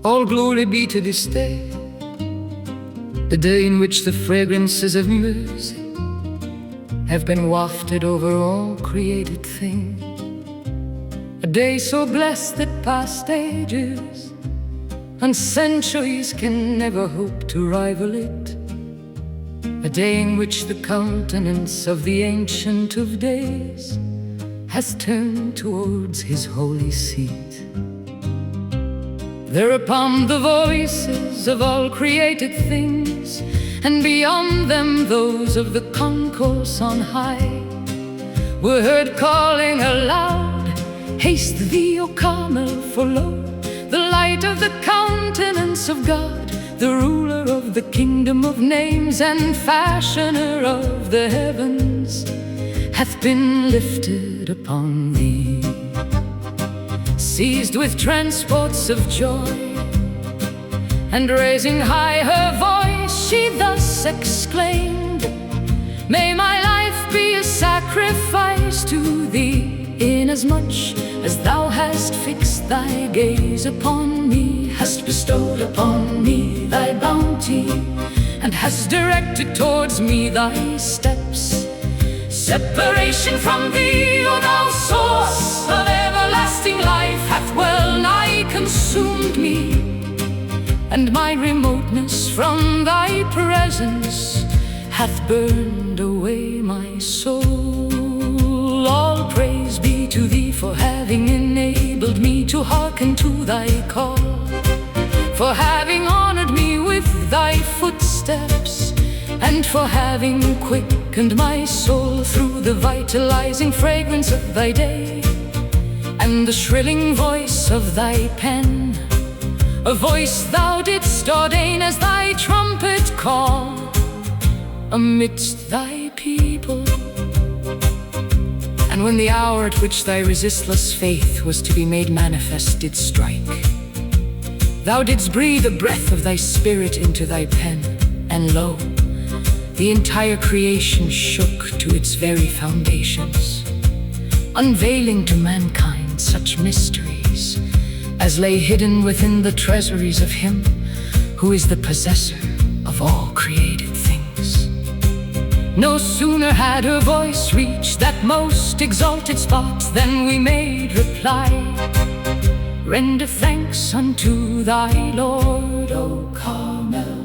All glory be to this day, the day in which the fragrances of mercy have been wafted over all created things. A day so blessed that past ages and centuries can never hope to rival it. A day in which the countenance of the Ancient of Days has turned towards his holy seat. Thereupon the voices of all created things, and beyond them those of the concourse on high, were heard calling aloud, "Haste thee, O Carmel, for lo, the light of the countenance of God, the ruler of the kingdom of names and fashioner of the heavens, hath been lifted upon thee." Seized with transports of joy, and raising high her voice, she thus exclaimed, "May my life be a sacrifice to thee, inasmuch as thou hast fixed thy gaze upon me, hast bestowed upon me thy bounty, and hast directed towards me thy steps. Separation from thee, O thou source of everlasting life, hath well nigh consumed me, and my remoteness from thy presence hath burned away my soul. All praise be to thee for having enabled me to hearken to thy call, for having honored me with thy footsteps, and for having quickened my soul through the vitalizing fragrance of thy day, and the shrilling voice of thy pen, a voice thou didst ordain as thy trumpet call amidst thy people. And when the hour at which thy resistless faith was to be made manifest did strike, thou didst breathe the breath of thy spirit into thy pen, and lo, the entire creation shook to its very foundations, unveiling to mankind such mysteries as lay hidden within the treasuries of him who is the possessor of all created things. No sooner had her voice reached that most exalted spot than we made reply, "Render thanks unto thy Lord, O Carmel."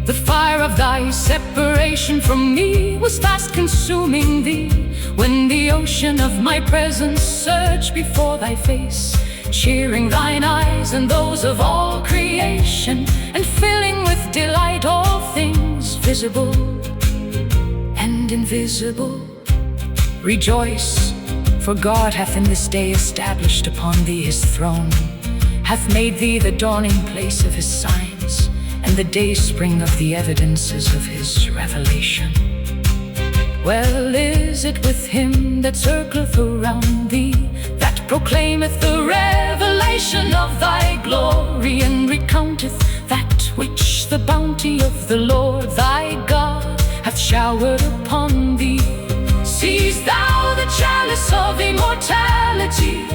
The fire of thy separation from me was fast consuming thee, when the ocean of my presence surged before thy face, cheering thine eyes and those of all creation, and filling with delight all things visible and invisible. Rejoice, for God hath in this day established upon thee his throne, hath made thee the dawning place of his signs, and the dayspring of the evidences of his revelation. Well is it with him that circleth around thee, that proclaimeth the revelation of thy glory, and recounteth that which the bounty of the Lord thy God hath showered upon thee. Seest thou the chalice of immortality,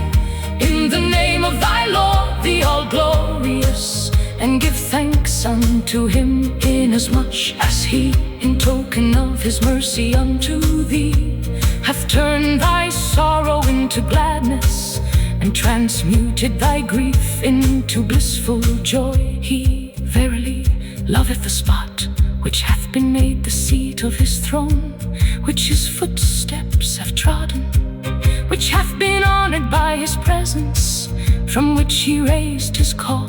in the name of thy Lord, the all-glorious, and give thanks unto him, inasmuch as he, in token of his mercy unto thee, hath turned thy sorrow into gladness, and transmuted thy grief into blissful joy. He verily loveth the spot which hath been made the seat of his throne, which his footsteps have trodden, which hath been honored by his presence, from which he raised his call,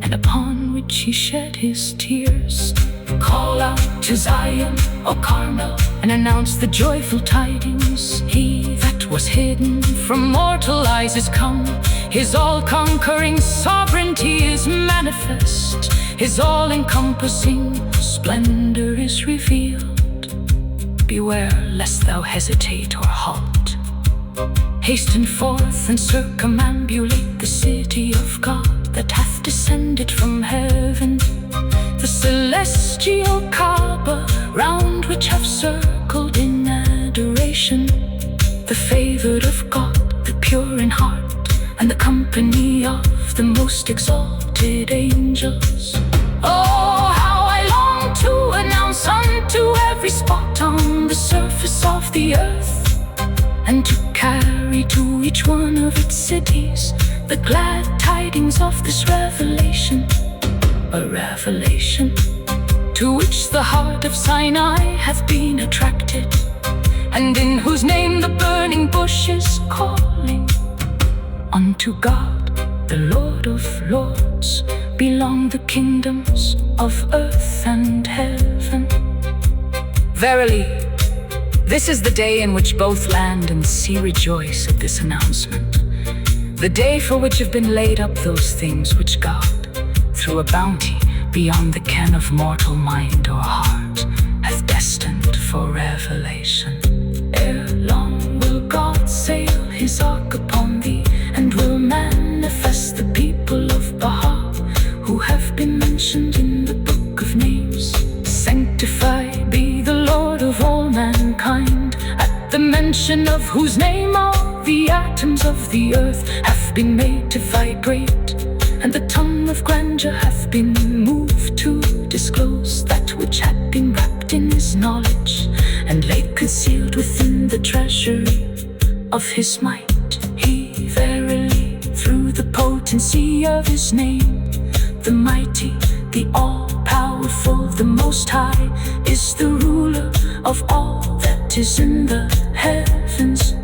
and upon which he shed his tears. Call out to Zion, O Carmel, and announce the joyful tidings. He that was hidden from mortal eyes is come, his all-conquering sovereignty is manifest, his all-encompassing splendor is revealed. Beware lest thou hesitate or halt. Hasten forth and circumambulate the city of God that hath descended from heaven, the celestial Kaaba, round which have circled in adoration the favored of God, the pure in heart, and the company of the most exalted angels. Oh, how I long to announce unto every spot on the surface of the earth, and to carry to each one of its cities the glad tidings of this revelation, a revelation to which the heart of Sinai hath been attracted, and in whose name the burning bush is calling. Unto God, the Lord of Lords, belong the kingdoms of earth and heaven. Verily, this is the day in which both land and sea rejoice at this announcement, the day for which have been laid up those things which God, through a bounty beyond the ken of mortal mind or heart, hath destined for revelation. Ere long will God sail his ark upon thee, and will manifest the people of Baha, who have been mentioned in the book of names. Sanctified be the Lord of all mankind, at the mention of whose name all the atoms of the earth have been made to vibrate, and the tongue of grandeur hath been moved to disclose that which had been wrapped in his knowledge, and laid concealed within the treasury of his might. He verily, through the potency of his name, the mighty, the all-powerful, the Most High, is the ruler of all that is in the heavens